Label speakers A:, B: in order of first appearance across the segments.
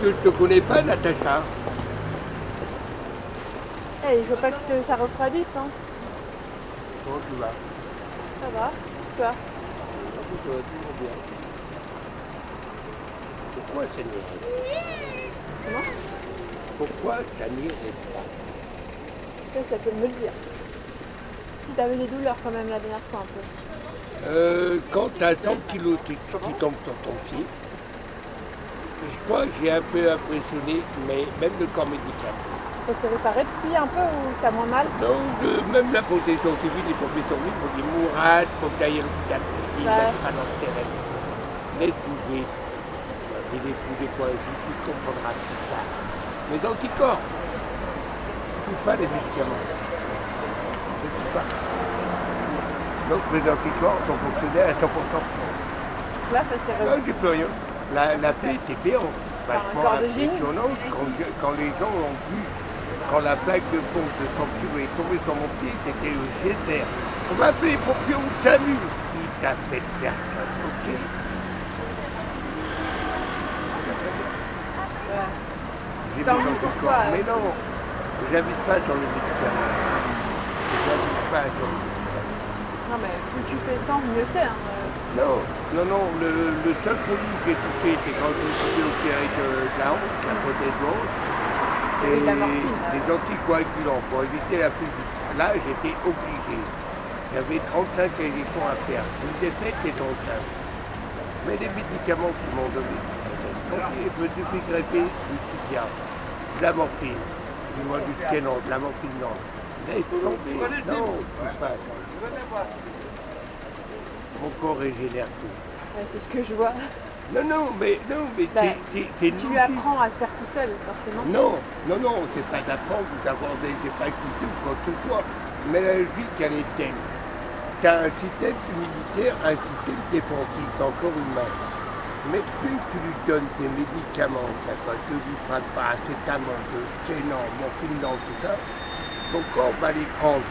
A: que je te connais pas, Natacha.
B: Eh, il faut pas que ça refroidisse, hein.
A: Comment tu vas?
B: Ça va, toi?
A: Toujours bien. Pourquoi ça n'irait pas?
B: Comment?
A: Pourquoi ça n'irait pas?
B: Ça peut me le dire. Si t'avais des douleurs quand même la dernière fois un peu.
A: Quand tu as 100 kilos qui tombent sur ton pied, je crois que j'ai un peu impressionné, mais même le corps médical.
B: Ça s'est réparé depuis un peu ou t'as moins mal?
A: Donc, même la protection civile, les pompiers sont venus, ils m'ont dit Mourad, il faut que tu ailles à l'hôpital. Ils ne mettent pas dans le terrain. Laisse bouger. Il est fou des fois, tu comprendras plus tard. Les anticorps, ne touche pas les médicaments. Ne touche pas. Donc les anticorps sont fonctionnels à 100%.
B: Là, ça s'est
A: Non, j'ai plus rien. La plaie était bien, vachement
B: corps de génie.
A: impressionnante quand les gens l'ont vu. Quand la plaque de pompe de 100 kg est tombée sur mon pied, c'était le désert. On va appeler les pompiers au SAMU. Ils t'appellent personne, ok? J'ai des anticorps. Mais non, j'habite pas sur les médicaments. J'habite pas sur les médicaments.
B: Non mais plus tu fais sans, mieux c'est. Hein.
A: Non, le seul produit que j'ai touché, c'est quand je me suis fait opérer de la honte, la prothèse de honte, et des anticoagulants pour éviter la fulgure. Là, j'étais obligé. J'avais 35 injections à faire. Une des bêtes est 35. Mais les médicaments qu'ils m'ont donné, je me suis fait greffer du Cypia, de la morphine, du Skenon, de la morphine non. Laisse tomber. Non, je ne peux pas attendre. Mon corps régénère tout.
B: Ouais, c'est ce que je vois.
A: Non, mais
B: si tu lui apprends à se faire tout seul, forcément.
A: Non, c'est pas d'apprendre ou d'avoir des facultés ou quoi que ce soit. Mais la logique, elle est telle. Tu as un système immunitaire, un système défensif, t'as encore une main. Mais plus tu lui donnes des médicaments, Doliprane, paracétamol, Skenon, morphine, tout ça, ton corps va les prendre.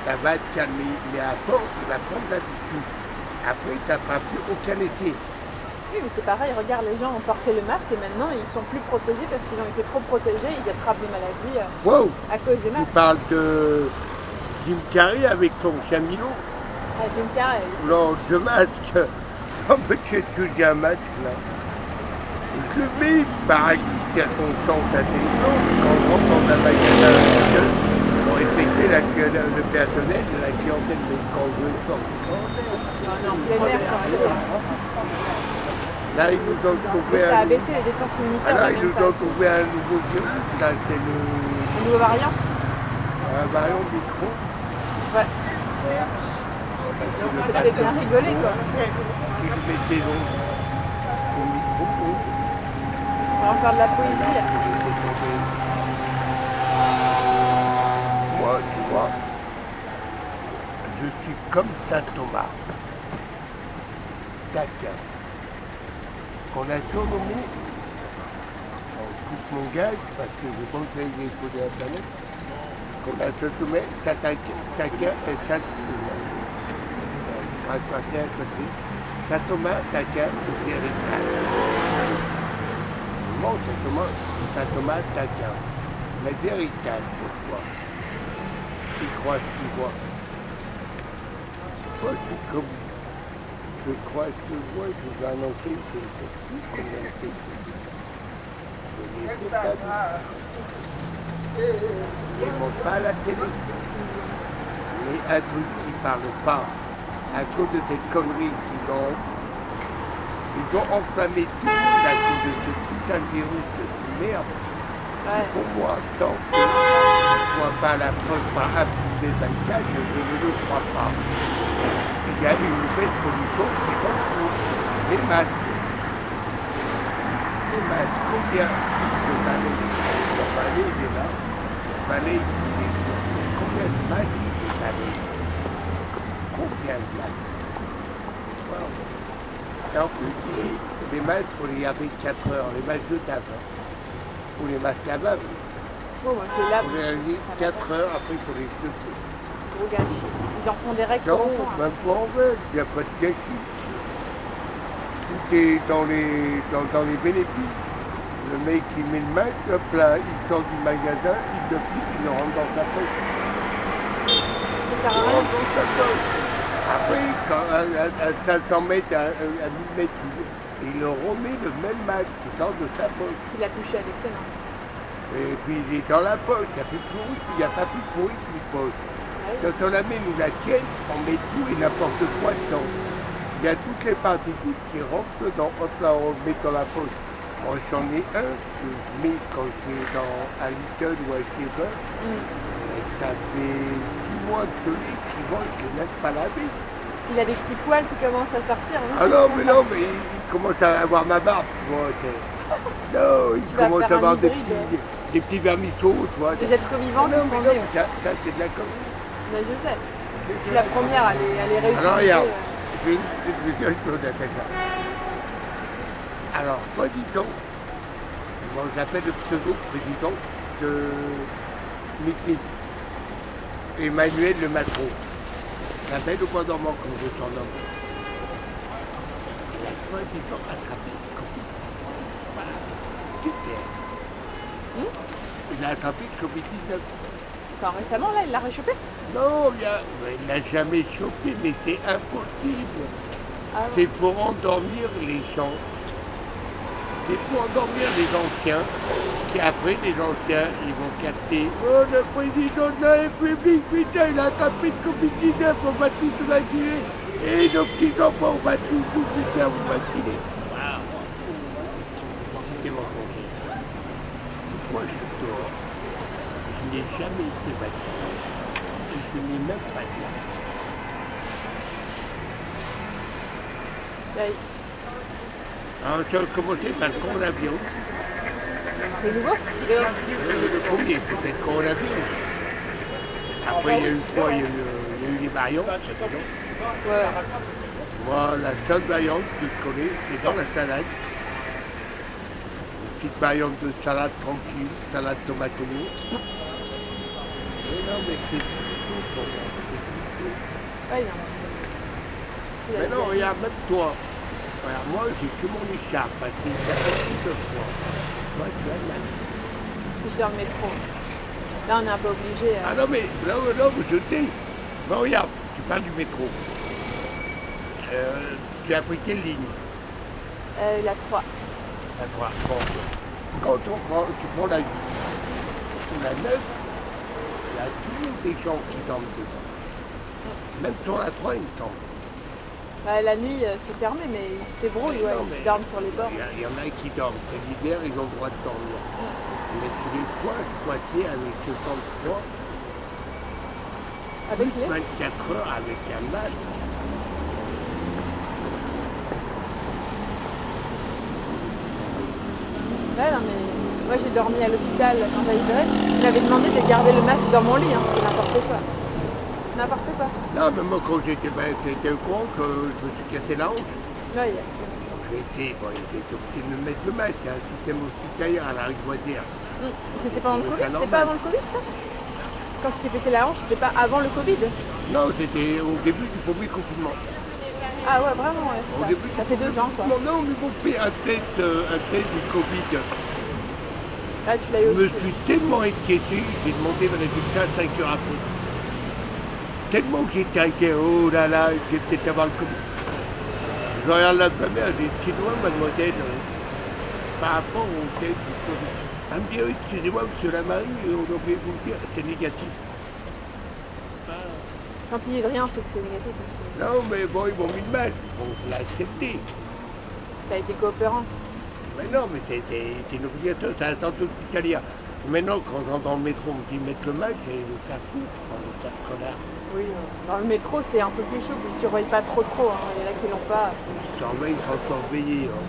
A: Ça va te calmer, mais à force, il va prendre l'habitude. Après, ça ne fera plus aucun effet.
B: Oui, mais c'est pareil, regarde, les gens ont porté le masque et maintenant ils sont plus protégés parce qu'ils ont été trop protégés, ils attrapent des maladies à cause des masques.
A: Tu parles de Jim Carrey avec son chien Milo?
B: Ah, Jim Carrey.
A: Non, ce masque. Non, mais qu'est-ce que j'ai un masque là? Je le mets par acquis circonstance intelligente quand on rentre dans un magasin pour respecter le personnel de la clientèle, mais quand je sors du là, ils nous ont trouvé
B: ça a baissé les défenses immunitaires.
A: Alors, ils nous ont trouvé un nouveau virus, là, c'est
B: un nouveau variant.
A: Un variant micro.
B: Ouais. C'est peut-être bien rigolé, quoi.
A: Qui le mettait donc au micro.
B: On va encore de la poésie, là.
A: Moi, tu vois, je suis comme Saint Thomas. Taquin. Qu'on a surnommé, on coupe mon gage parce que je pense que j'ai écouté Internet, qu'on a surnommé Taquin et Saint Thomas. Saint Thomas, Taquin, véritable. Non, Saint Thomas, Taquin. Mais véritable, pourquoi? Il croit ce qu'il voit. Toi, c'est comme je crois que moi, je vous ai annoncé, je ne sais plus combien de textes. Je n'ai pas vu. Ils ne montrent pas à la télé. Mais un truc qui ne parle pas, à cause de cette connerie qu'ils ont, ils ont enflammé tout à cause de ce putain de virus de merde. Ouais. Pour moi, tant que je ne vois pas la preuve par A plus B 24, je ne le crois pas. Il y a une nouvelle pollution qui retrouve les masques. Les masques, combien de balais? Le balai, il est là. Le balai, il est là. Combien de masques de balai? Combien de masques? Wow. Et en plus, il dit, les masques, il faut les garder 4 heures. Les masques de table. Ou les masques lavables.
B: Bon, moi, je les lave.
A: Il faut les laver 4 heures, après il faut les jeter.
B: Gros gâchis. Ils en font des règles
A: non,
B: pour enfants.
A: Même pas en fait, il n'y a pas de gâchis. Tout est dans les bénéfices. Le mec il met le masque, hop là, il sort du magasin, il le plie, il le rentre dans sa poche.
B: Ça sert à rien.
A: Rentre dans sa poche. Après, quand ça t'en met à 1000 mètres, il le remet le même masque qui sort de sa poche.
B: Il a touché avec ses mains.
A: Et puis il est dans la poche, il n'y a pas plus pourri qu'une poche. Quand on la met, nous la tienne, on met tout et n'importe quoi dedans. Il y a toutes les particules qui rentrent dedans. Hop là, on le met dans la poche. Moi, j'en ai un que je mets quand je vais à Little ou à Cheval. Et ça fait 6 mois que je l'ai, 6 mois que je n'ai même pas lavé.
B: Il a des petits poils qui commencent à sortir.
A: Ah non, mais il commence à avoir ma barbe, tu vois. Non, il commence à avoir des petits vermisseaux, tu vois.
B: Des êtres vivants qui sont nés.
A: Ça, c'est de la connerie.
B: Mais je sais. Je suis la première à les réutiliser.
A: Alors regarde, je vais dire une chose à ça. Alors, soi-disant, moi j'appelle le pseudo-président de MITNIC, Emmanuel Le Macron. J'appelle au point dormant comme je t'en nomme. Il a soi-disant attrapé le Covid. Voilà, super. Il a attrapé le Covid-19.
B: Enfin, récemment, là, il l'a réchauffé.
A: Non, il l'a jamais chopé, mais c'est impossible.
B: Ah ouais.
A: C'est pour endormir les gens. C'est pour endormir les anciens, qui après les anciens, ils vont capter. Oh, le président de la République, putain, il a attrapé le Covid-19, on va tous se vacciner. Et nos petits-enfants, on va tous putain, vous vacciner. Waouh. C'était mon conseil. Moi, je suis dehors. Je n'ai jamais été vacciné. Et je n'ai même pas dit. Alors, tu as commencé par le coronavirus.
B: Le nouveau
A: Le premier, c'était le coronavirus. Après, il y a eu quoi? Il y a eu les variantes, c'est bon.
B: Ouais.
A: Moi, la seule variante que je connais, c'est dans la salade. Une petite variante de salade tranquille, salade tomate oignon. Mais non, mais c'est tout pour moi.
B: Ouais, non.
A: Mais non, regarde, même toi. Alors moi, j'ai que mon écharpe, parce qu'il y a un petit de froid. Toi, tu as le mal.
B: Je suis dans le métro. Là, on est un peu obligé.
A: Ah non, mais je sais. Bon, regarde, tu parles du métro. Tu as pris quelle ligne?
B: La 3.
A: La 3. Bon. Quand tu prends la 8 ou la 9, il y a toujours des gens qui dorment dedans. Même sur la 3, il me semble.
B: Bah, la nuit, c'est fermé, mais ils se débrouillent, ouais, ils dorment sur les bords.
A: Il y en a qui dorment. C'est l'hiver, ils ont le droit de dormir. Mais tous les fois, squatter avec ce temps de froid,
B: avec les
A: 24 heures avec un masque.
B: Ouais, non, mais moi j'ai dormi à l'hôpital quand j'avais opéré. J'avais demandé de garder le masque dans mon lit, hein, c'était n'importe quoi. N'importe quoi.
A: Non, mais moi quand j'étais au courant que je me suis cassé la hanche.
B: Ouais,
A: J'ai été obligé de me mettre le masque, un système hospitalier à la Rivoisière.
B: C'était pendant le Covid, c'était pas avant le Covid ça? Quand tu t'es pété la hanche, c'était pas avant le Covid?
A: Non, c'était au début du premier confinement.
B: Ah ouais, vraiment, ouais.
A: Au début
B: ça fait 2 ans quoi.
A: Non, mais ils m'ont fait un test du Covid.
B: Là, tu l'as eu
A: Je me
B: aussi.
A: suis tellement inquiété, j'ai demandé le résultat 5 heures après. Tellement que j'étais inquiet, oh là là, je vais peut-être avoir le Covid. Je regarde la mère, j'ai dit, c'est loin, mademoiselle, par rapport au test du Covid. Elle me dit, oui, excusez-moi, monsieur Lamarie, on a oublié de vous le dire, c'est négatif.
B: Quand ils disent rien, c'est que c'est négatif.
A: Non, mais bon, ils m'ont mis le masque, bon, je l'ai accepté.
B: T'as été coopérant.
A: Mais non, mais c'est une obligation, c'est un centre hospitalier. Maintenant, quand j'entre dans le métro, on me dit mettre le masque, et ça fout, je prends le tas de connards.
B: Oui, dans le métro, c'est un peu plus souple, ils ne surveillent pas trop. Hein. Il y en a qui l'ont pas.
A: Ils surveillent sans surveiller. Hein.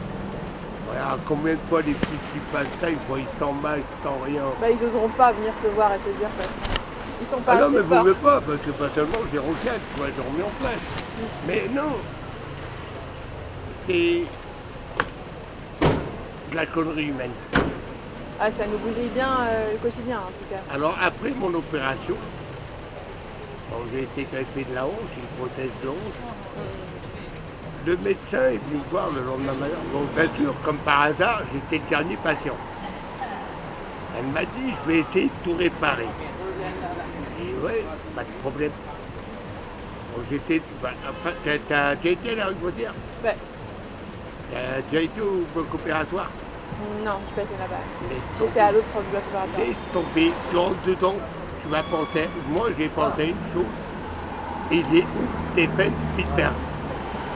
A: Regarde, combien de fois les petits qui passent ça, ils voient sans masque, sans rien.
B: Bah, ils n'oseront pas venir te voir et te dire que ils sont pas
A: ah non,
B: assez
A: mais
B: forts.
A: vous ne pas, parce que pas seulement j'ai requête, tu vois, j'ai remis en place. Mais non, c'est de la connerie humaine.
B: Ah, ça nous bousille bien le quotidien, en tout cas.
A: Alors, après mon opération, bon, j'ai été greffé de la hanche, une prothèse de hanche. le médecin est venu me voir le lendemain matin. Bon, bien sûr, comme par hasard, j'étais le dernier patient. Elle m'a dit, je vais essayer de tout réparer. Et ouais, pas de problème. Bon, t'as déjà été à la rue Gautière?
B: Ouais.
A: T'as déjà été au bloc opératoire?
B: Non, je n'ai pas été là-bas.
A: Laisse
B: J'étais à l'autre bloc opératoire.
A: Laisse tomber, tu rentres dedans, tu vas penser, moi j'ai pensé une chose, il est où Stephen Spielberg?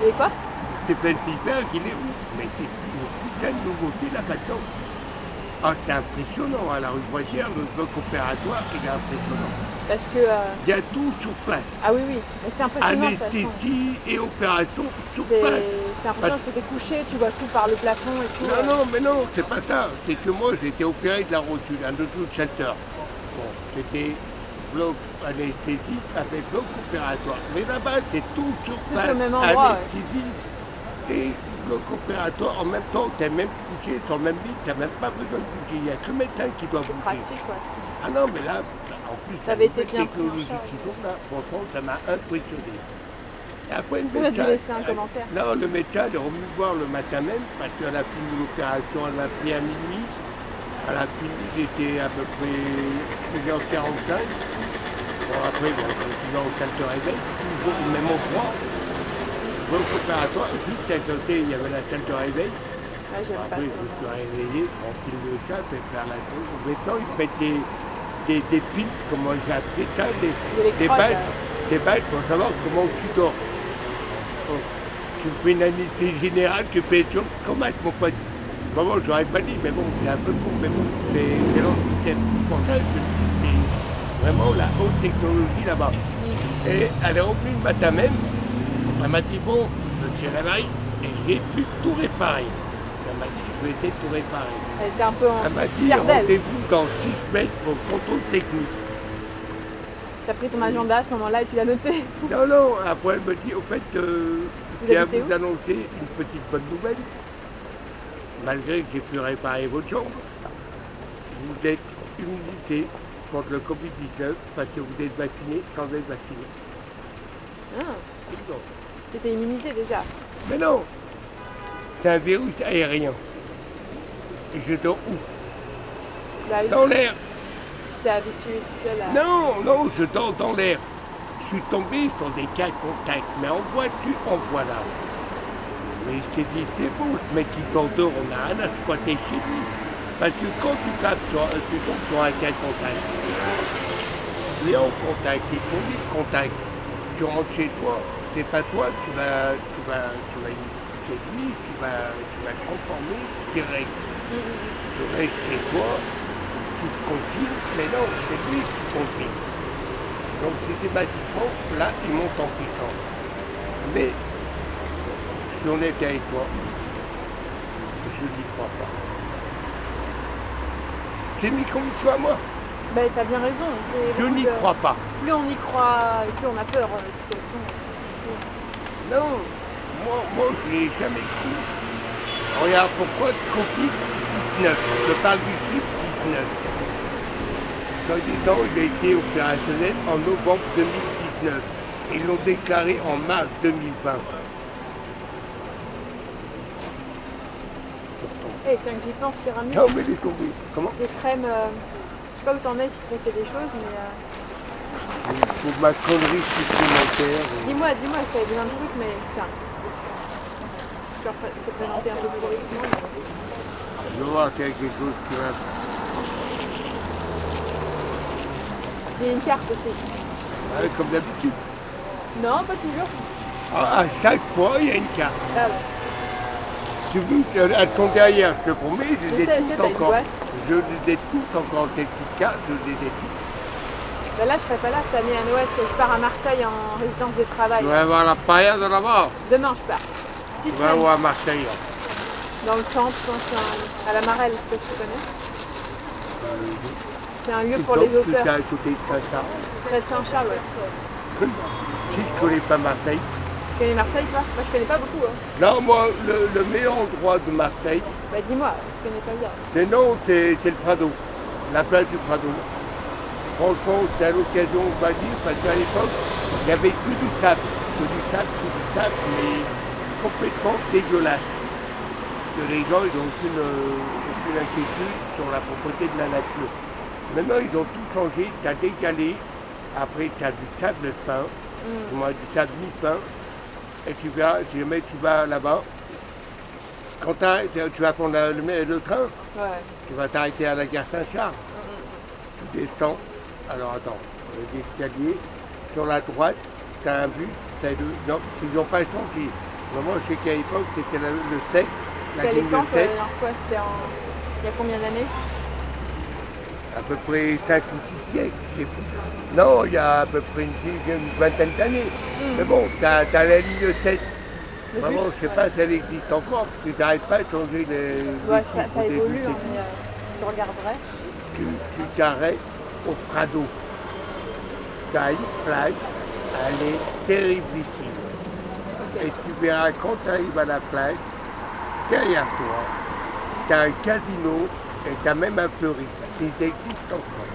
B: Et quoi?
A: Stephen Spielberg, il est où? Mais c'est une putain de nouveauté là-dedans. Ah, c'est impressionnant, à la rue Boissière, le bloc opératoire, il est impressionnant.
B: Parce que...
A: Il y a tout sur place.
B: Ah oui, oui, mais c'est impressionnant de toute façon.
A: Anesthésie et opération sur place.
B: C'est impressionnant que tu es couché, tu vois tout par le plafond et tout.
A: Non, mais non, c'est pas ça. C'est que moi, j'ai été opéré de la rotule, un autre shelter. Bon, c'était bloc anesthésie avec bloc opératoire. Mais là-bas, c'est tout sur place.
B: Tout au même endroit,
A: anesthésie et bloc opératoire. En même temps, tu es même couché sur le même lit, tu n'as même pas besoin de bouger. Il n'y a que le médecin qui doit bouger.
B: Pratique, ouais.
A: Ah non, mais là, en plus, la
B: T'avais été
A: nouvelle
B: bien pris en
A: technologie
B: charge.
A: qui tourne là, franchement, ça m'a impressionné. Et après, le
B: Vous avez dû laisser un commentaire.
A: non, le médecin est revenu me voir le matin même, parce qu'elle a fini l'opération, elle m'a pris à minuit. Elle a fini, j'étais à peu près 1h45. Bon, après, bon, je suis dans le salle de réveil, toujours au même endroit. Bloc opératoire, juste à côté, il y avait la salle de réveil.
B: Ouais, j'aime pas
A: Après,
B: ce
A: je me
B: moment.
A: suis réveillé, tranquille de ça, fait faire la chose. Maintenant, ils mettent des piles, comment j'ai appelé ça, des balles pour savoir comment tu dors. Bon, tu fais une anesthésie générale, tu fais sur comment mon pote. Bon, je n'aurais pas dit, mais bon, c'est un peu con, mais bon, c'est l'antisystème. C'est pour ça que c'est vraiment la haute technologie là-bas. Et elle est revenue le matin même, elle m'a dit, bon, je suis réveillé et j'ai pu tout réparer. Elle m'a dit, je vais essayer de tout réparer.
B: Elle était un peu en
A: Elle m'a dit,
B: fière d'elle.
A: rendez-vous dans 6 semaines pour le contrôle technique.
B: T'as pris ton agenda à ce moment-là et tu l'as noté.
A: Non, après elle me dit, au fait, je viens
B: habitez
A: vous annoncer une petite bonne nouvelle. Malgré que j'ai pu réparer votre chambre, vous êtes immunité contre le Covid-19 parce que vous êtes vacciné sans être vacciné.
B: Ah, t'étais immunisé déjà.
A: Mais non, c'est un virus aérien. Et je dors où?
B: Bah, oui,
A: Dans l'air.
B: t'es habitué tout seul à...
A: Non, je dors dans l'air. Je suis tombé sur des cas contacts, mais en vois-tu, en voilà. Mais je t'ai dit, c'est bon, ce mec qui t'endort, on n'a rien à squatter chez lui. Parce que quand tu tombes sur un cas contact, tu es en contact, il faut dire contact. Tu rentres chez toi, c'est pas toi, tu vas chez lui, tu vas te conformer direct. Tu restes chez toi, tu te confines, mais non, c'est lui qui te confine. Donc systématiquement, là, il monte en puissance. Mais si on était avec toi, je n'y crois pas. C'est mes convictions à moi.
B: Bah, t'as bien raison.
A: Je n'y crois pas.
B: Plus on y croit, plus on a peur, de toute façon.
A: Non, moi je l'ai jamais cru. Regarde, pourquoi Covid-19? Je parle du type 19. Quand disant il a été opérationnel en novembre 2019. Ils l'ont déclaré en mars 2020.
B: Eh, tiens que j'y pense, je t'ai ramené
A: Non mais il est tombé. Comment?
B: des crèmes, je sais pas où t'en es, si tu fait des choses, mais...
A: Il faut ma connerie supplémentaire.
B: Dis-moi, si t'avais besoin de trucs, mais tiens. Je peux te présenter un peu plus correctement.
A: Je vais voir quelque chose qui va...
B: Il y a une carte aussi.
A: Ouais, comme d'habitude.
B: Non, pas toujours.
A: À chaque fois, il y a une carte.
B: Ah, ouais.
A: Tu veux qu'elles sont derrière, je te promets, je les ai
B: sais,
A: toutes
B: t'as une
A: encore.
B: boîte.
A: Je les ai toutes encore, tes petites cartes, je les ai toutes.
B: Bah là, je serai pas là cette année à Noël, parce que je pars à Marseille en résidence de travail.
A: Tu vas voir la paillade là-bas.
B: Demain, je pars. 6
A: Tu vas
B: semaines.
A: voir Marseille.
B: Dans le centre, je pense, à la Marelle, je sais pas si tu connais. C'est un lieu pour les
A: Tu es
B: auteurs.
A: à côté de Saint-Charles.
B: Près de Saint-Charles, ouais.
A: Si je connais pas Marseille.
B: Tu connais Marseille, toi? Moi, je connais pas beaucoup. Hein.
A: Non, moi, le meilleur endroit de Marseille,
B: Bah dis-moi, je connais pas bien.
A: c'est non, c'est le Prado. La plage du Prado. Franchement, c'est à l'occasion, on va dire, parce qu'à l'époque, il n'y avait que du sable, mais complètement dégueulasse. Que les gens, ils n'ont aucune inquiétude sur la propreté de la nature. Maintenant, ils ont tout changé, tu as décalé, après tu as du sable fin, du sable mi-fin, et tu verras, si jamais tu vas là-bas, quand tu vas prendre le train, tu vas t'arrêter à la gare Saint-Charles, tu descends, alors attends, l'escalier, sur la droite, tu as un but, non, ils n'ont pas changé. Moi, je sais qu'à l'époque, c'était le 7, la ligne de 7.
B: La dernière fois, c'était il y a combien d'années?
A: À peu près 5 ou 6 siècles, je sais plus. Non, il y a à peu près une vingtaine d'années. Mais bon, tu as la ligne 7. Vraiment, je ne sais pas si elle existe encore, parce que tu n'arrêtes pas de changer les
B: ça évolue, mais tu regarderais.
A: Tu t'arrêtes au Prado. Tu as une plage, elle est terriblissime. Okay. Et tu verras quand tu arrives à la plage, derrière toi, tu as un casino et tu as même un fleuriste. Qui existe encore.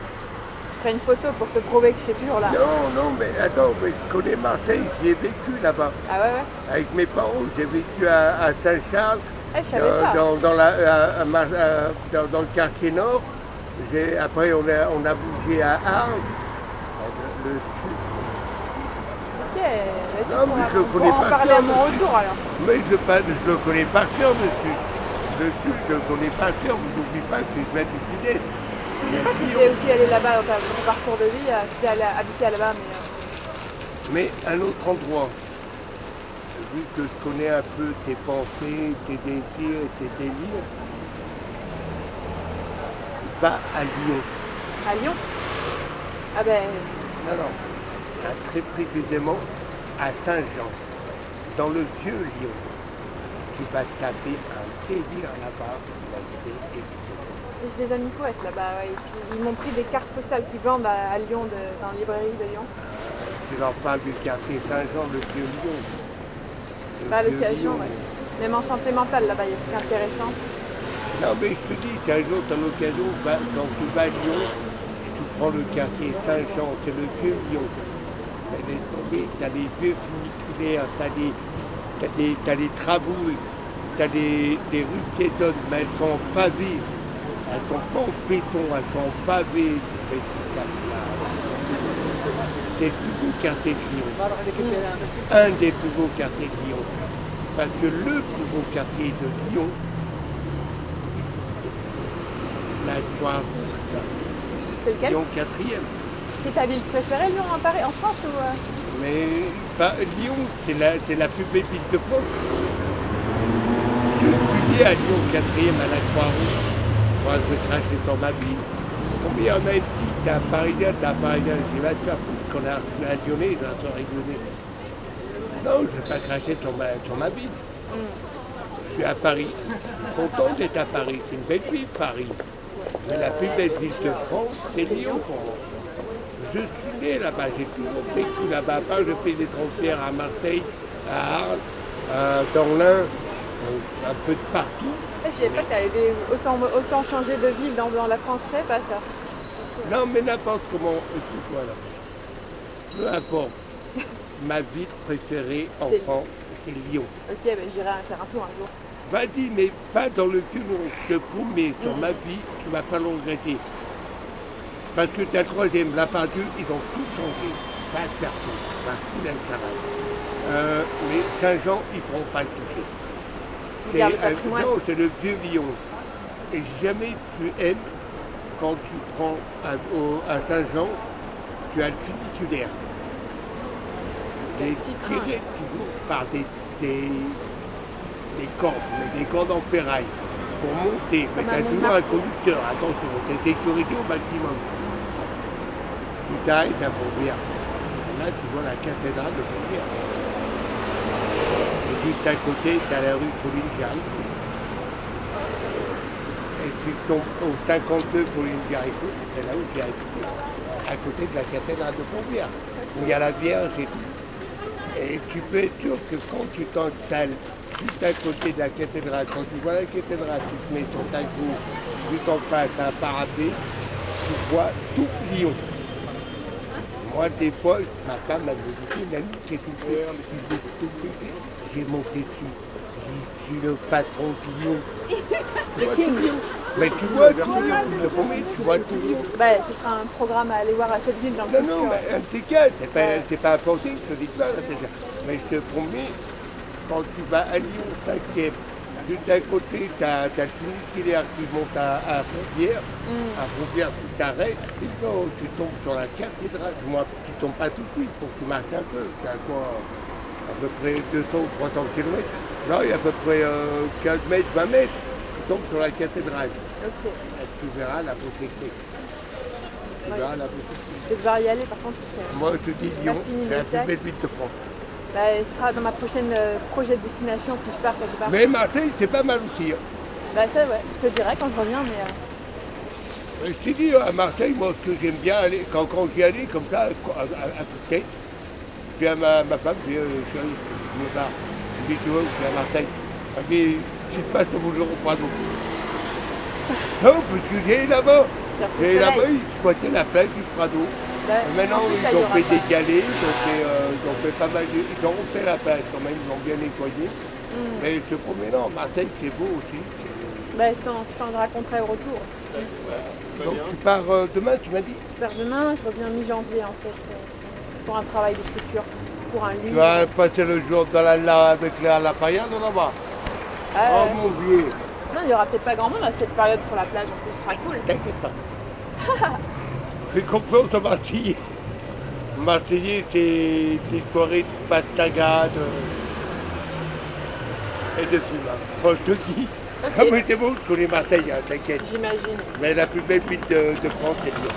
B: Je ferai une photo pour te prouver que je suis toujours là.
A: Non, mais attends, mais je connais Marseille, j'ai vécu là-bas.
B: Ah ouais?
A: Avec mes parents, j'ai vécu à Saint-Charles, dans le quartier nord. Après, on a bougé à Arles, le sud.
B: Ok,
A: non, mais je le connais
B: pas parler à mon retour alors.
A: Mais je le connais par cœur, le sud. Le sud, je le connais par cœur, vous n'oubliez pas que je viens du sud-est.
B: Je sais pas si tu es aussi allé là-bas dans ton parcours de vie, si tu es habité là-bas,
A: mais un autre endroit, vu que je connais un peu tes pensées, tes désirs et tes délires, va à Lyon.
B: À Lyon? Ah ben...
A: Non, très précisément à Saint-Jean, dans le vieux Lyon. Tu vas taper un délire là-bas, c'est excellent.
B: J'ai des amis poètes là-bas, ouais. Et puis, ils m'ont pris des cartes postales qu'ils vendent à Lyon, dans la librairie de Lyon.
A: Tu leur parles du quartier Saint-Jean, le vieux Lyon.
B: À l'occasion, ouais. Même en santé mentale, là-bas, il y a des trucs intéressants.
A: Non, mais je te dis qu'un jour, tu as l'occasion, quand tu vas à Lyon, tu prends le quartier Saint-Jean, c'est le vieux Lyon. Mais laisse tomber, tu as les vieux funiculaires, tu as les traboules, tu as des rues piétonnes, mais elles sont en pavé. Elles sont pas en béton, elles sont en pavé. C'est le plus beau quartier de Lyon. Un des plus beaux quartiers de Lyon. Parce que le plus beau quartier de Lyon, la Croix-Rouge.
B: C'est lequel?
A: Lyon 4e.
B: C'est ta ville préférée, Lyon, en France ou
A: Mais Lyon, c'est la plus belle ville de France. Je suis né à Lyon 4e à la Croix-Rouge. Moi, je crache dans ma ville. Combien il y en a une petite, t'as un Parisien, je vais te faire foutre qu'on a un Lyonnais, j'ai un soirée lyonnais. Non, je ne vais pas cracher sur ma ville. Je suis à Paris. Je suis content d'être à Paris. C'est une belle ville, Paris. Mais la plus belle ville de France, c'est Lyon pour moi. Je suis né là-bas, j'ai toujours vécu là-bas. Je fais des transferts à Marseille, à Arles, dans l'Ain, un peu de partout.
B: Je ne savais pas que tu avais autant changé de ville dans la France, je sais pas ça.
A: Non, mais n'importe comment, écoute-moi là. Peu importe. Ma ville préférée en France, c'est Lyon.
B: Ok, ben j'irai faire un tour un jour.
A: Vas-y, mais pas dans le cul, je te promets, sur ma vie, tu ne vas pas le regretter. Parce que ta troisième, la part Dieu, ils ont tout changé. Va te faire foutre, va foutre le travail. Mais Saint-Jean, ils ne pourront pas le toucher. Non, c'est le vieux Lyon. Et jamais tu aimes, quand tu prends à Saint-Jean, tu as le funiculaire. Et tiré toujours par des cordes, mais des cordes en ferraille, pour monter. Mais tu as toujours un conducteur, attention, tu as sécurité au maximum. Tu t'arrêtes à Fourvière. Là, tu vois la cathédrale de Fourvière. Et juste à côté, tu as la rue Pauline-Jaricot. Et tu tombes au 52 Pauline-Jaricot, c'est là où j'ai habité, à côté de la cathédrale de Fourvière, où il y a la Vierge et tout. Et tu peux être sûr que quand tu t'installes juste à côté de la cathédrale, quand tu vois la cathédrale, tu te mets sur ta gauche, juste en face un parapet, tu vois tout Lyon. Moi, des fois, ma femme m'a dit, une amie qui est tout fait, qui dit tout fait. j'ai monté dessus. Je suis le patron de Lyon.
B: Le King.
A: Mais tu vois tout Lyon, le premier, tu vois tout Lyon.
B: Bah, ce sera un programme à aller voir à cette ville dans le
A: Non,
B: futur.
A: non, mais un de ces quatre, c'est pas imposé, je te dis pas là déjà. Mais je te promets, quand tu vas à Lyon 5e, juste à côté, t'as le funiculaire qui monte à Fourvière. À Fourvière, tu t'arrêtes, et quand tu tombes sur la cathédrale, moi, tu tombes pas tout de suite, faut que tu marches un peu. Tu as quoi, à peu près 200 ou 300 km. Là, il y a à peu près 15 mètres, 20 mètres, tu tombes sur la cathédrale.
B: Ok.
A: Et tu verras la beauté que c'est. Tu verras la beauté que c'est.
B: Je vais devoir y aller par contre. Parce que
A: Moi, je te dis Lyon,
B: fini
A: c'est la
B: le
A: plus
B: sac.
A: belle ville de France.
B: bah, ce sera dans ma prochaine projet de destination si je pars quelque part.
A: Mais Marseille, c'est pas mal aussi. Hein.
B: Bah ça ouais, je te dirai quand je reviens, mais
A: Je t'ai dit, à Marseille, moi, ce que j'aime bien aller, quand j'y allais, comme ça, à côté, puis à ma femme, je me barre. Je dis, tu vois, je suis à Marseille. Elle me dit, si je passe au boulot au Prado. Non, parce que j'ai là-bas.
B: j'ai repris
A: Et
B: le
A: là-bas,
B: soleil.
A: ils squattaient la plage du Prado.
B: Bah,
A: Et maintenant,
B: en plus, là,
A: ils
B: il y
A: ont
B: aura
A: fait
B: pas.
A: des galets, ils ont fait pas mal de... Ils ont refait la plage quand même, ils l'ont bien nettoyé. Mais je te promets, non, Marseille, c'est beau aussi.
B: Bah, je t'en raconterai au retour.
A: Donc tu pars demain, tu m'as dit?
B: Je pars demain, je reviens mi-janvier en fait, pour un travail d'écriture, pour un
A: Tu
B: livre.
A: vas passer le jour dans avec la paillade là-bas.
B: Ah,
A: Oh mon vieux,
B: non, il n'y aura peut-être pas grand monde à cette période sur la plage, en plus, ce sera cool.
A: t'inquiète pas. Fais confiance aux Marseillais. Marseillais, c'est des soirées de pastagade et de fumage. Bon, je te le dis.
B: Ok.
A: Ah, mais c'est bon, je connais Marseille, hein, t'inquiète.
B: J'imagine.
A: Mais la plus belle ville de France, c'est Lyon.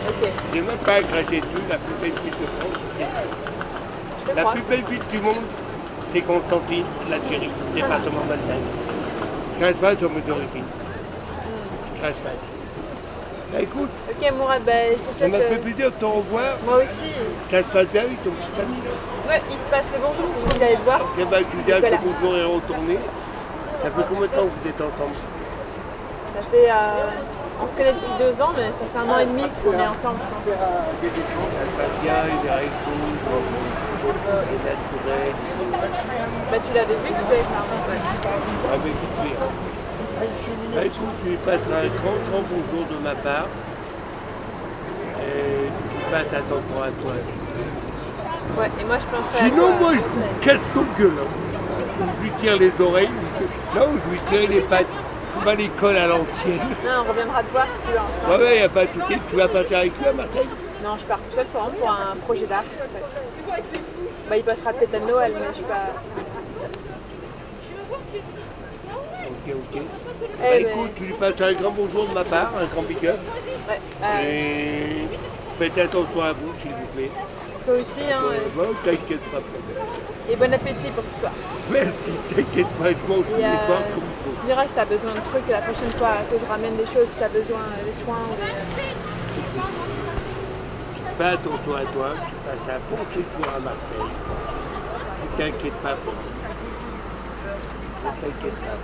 B: Ok,
A: J'ai même pas craché dessus, la plus belle ville de France, c'est Lyon.
B: je te
A: La
B: crois.
A: plus belle ville du monde, c'est Constantine, l'Algérie, département Maltagne. Je crache pas sur mes origines. Je crache pas. Bah, écoute,
B: Ok, Mourad, bah, je te
A: ça m'a fait
B: souhaite...
A: plaisir de te revoir.
B: moi aussi.
A: Ça se passe bien avec ton petit ami là.
B: Ouais, il te passe le bonjour, parce que j'ai envie d'aller te voir.
A: Eh ben, tu dis à
B: Nicolas.
A: que bonjour est retourné. Ça fait combien de temps que vous êtes ensemble?
B: Ça fait... on se connaît depuis 2 ans, mais ça fait 1 an et demi qu'on est ensemble, je pense.
A: Ça se passe bien, il est avec vous, il est naturel.
B: Bah, tu l'avais vu, tu sais, clairement.
A: Ah, mais vite fait, hein. Bah, écoute, tu lui passeras un grand, grand bonjour de ma part. Et tu passes attention à toi.
B: Ouais, et moi, je penserais à
A: Sinon,
B: toi,
A: moi, je
B: conseil.
A: vous casse ton gueule. Hein. Je lui tire les oreilles. Non, je lui tire les pattes. Comme à l'école à l'ancienne.
B: Non, on reviendra te voir si tu veux ensemble.
A: Ouais, ouais, il n'y a pas de souci. Tu vas passer avec lui à Marseille?
B: Non, je pars tout seul pour un projet d'art. En fait. Bah, il passera peut-être à Noël, mais je suis pas...
A: Ok, ok.
B: Eh
A: Bah
B: ben.
A: écoute, tu lui passes un grand bonjour de ma part, un grand big up.
B: Ouais,
A: Et faites attention à vous, s'il vous plaît.
B: toi aussi, hein.
A: Bon, t'inquiète pas.
B: Et bon appétit pour ce soir.
A: Merci, t'inquiète pas, je mange tous
B: Et
A: les soirs comme il faut.
B: tu diras si tu as besoin de trucs la prochaine fois que je ramène des choses, si tu as besoin des soins ou des...
A: Fais attention à toi, tu passes un bon séjour à Marseille. Ne t'inquiète pas pour moi. Ne t'inquiète pas.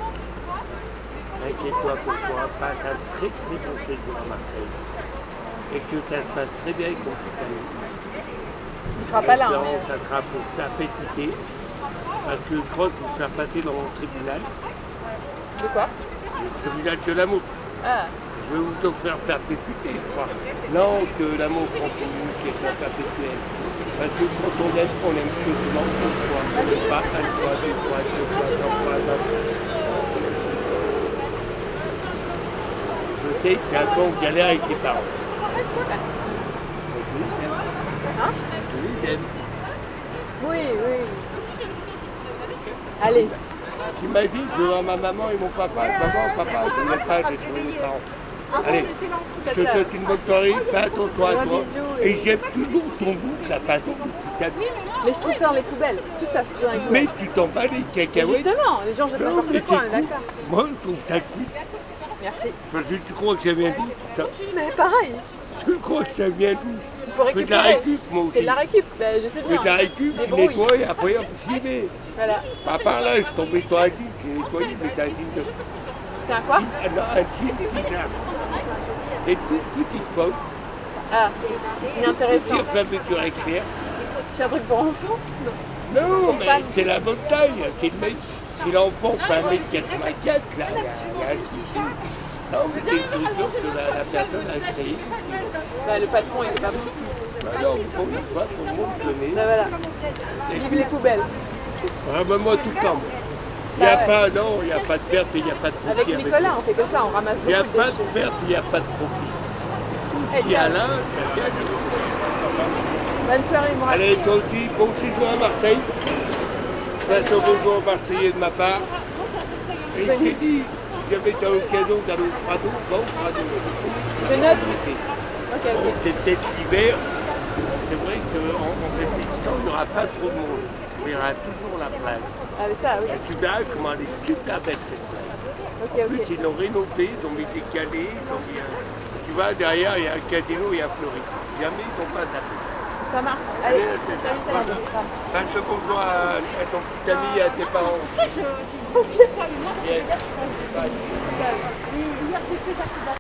A: Inquiète-toi pour toi, passe un très très bon séjour à Marseille. Et que ça se passe très bien avec ton petit ami.
B: Il sera pas là, hein,
A: Espérons
B: mais...
A: que ça sera pour t'appétiter. Parce que je crois que vous faire passer dans mon tribunal,
B: De quoi?
A: le tribunal de l'amour.
B: Ah,
A: Je vais vous offrir perpétuité, je crois. Non, que l'amour continue, qui est perpétuel. Parce que quand on aime que demande son choix. Pas un fois, 2 fois, 2 fois, 3 fois, 4 fois. Je sais que c'est un peu en galère avec tes parents. Mais tu les aimes.
B: hein?
A: Tu les aimes.
B: Oui, oui. Allez,
A: Tu m'as dit, je veux voir ma maman et mon papa. Maman, papa, je ne pas, j'ai trouvé mes parents. Allez, je te souhaite une bonne soirée, fais attention à
B: Un
A: toi.
B: bisou
A: Et j'aime toujours ton goût, ça passe depuis ta vie.
B: mais je trouve ça dans les poubelles. Tout ça, c'est dans les
A: Mais
B: poubelles.
A: tu t'en bats les
B: Mais
A: cacahuètes.
B: justement, les gens jettent
A: Non,
B: n'importe
A: mais
B: quoi, on
A: c'est
B: est
A: cool.
B: d'accord.
A: Moi, je trouve ça cool.
B: Merci.
A: Parce que tu crois que ça vient d'où, putain?
B: Mais pareil,
A: Tu crois que ça vient d'où?
B: il faut
A: Fais de la
B: récupérer.
A: récup, moi
B: C'est
A: aussi.
B: de la récup, bah, je sais
A: Fais
B: bien.
A: de la récup, tu
B: Débrouille.
A: nettoies et après, on s'y met.
B: Voilà.
A: Pas par là, je suis tombé sur un jean, j'ai nettoyé, mais c'est un jean de...
B: C'est un quoi?
A: Ah non, un jean bizarre. Et toute petite pote,
B: Ah, inintéressant.
A: petite fermeture éclair.
B: C'est un truc pour enfants? Non.
A: Non, mais c'est la montagne qui l'emporte à 1m84, là, il y a un souci. Non, mais c'est une structure que la personne a créée.
B: Bah, le patron, il est pas bon.
A: Bah non, bon, pas tout le monde connaît.
B: Bah, voilà. Vive les poubelles.
A: Ah ben moi tout le temps. Il n'y a pas, non, il n'y a pas de perte et il n'y a pas de profit.
B: Avec Nicolas, on fait que ça, on ramasse beaucoup.
A: Il n'y a pas de perte, il n'y a pas de profit. Il y a là, il y a
B: bonne soirée, moi.
A: allez, toi aussi, bon petit jour à Marseille. Passe au bonjour Marseillais de ma part. Et je t'ai dit, si jamais tu as l'occasion d'aller au Prado, va au Prado.
B: Je note.
A: Bon, c'est peut-être l'hiver. C'est vrai qu'en réfléchissant, il n'y aura pas trop de monde. Il y aura toujours la plage.
B: Ah, mais ça, oui.
A: Et tu verras comment elle est super belle cette plage.
B: Ok,
A: En plus,
B: ok.
A: ils l'ont rénové, ils ont mis des calés, ils ont mis tu vois, derrière, il y a un casino et un fleuri. Jamais ils n'ont pas tapé.
B: Ça marche. Allez,
A: Voilà. Passe le bonjour à ton petit ami et à tes parents.
B: Ok.
A: Yes. Bye.
B: Ciao.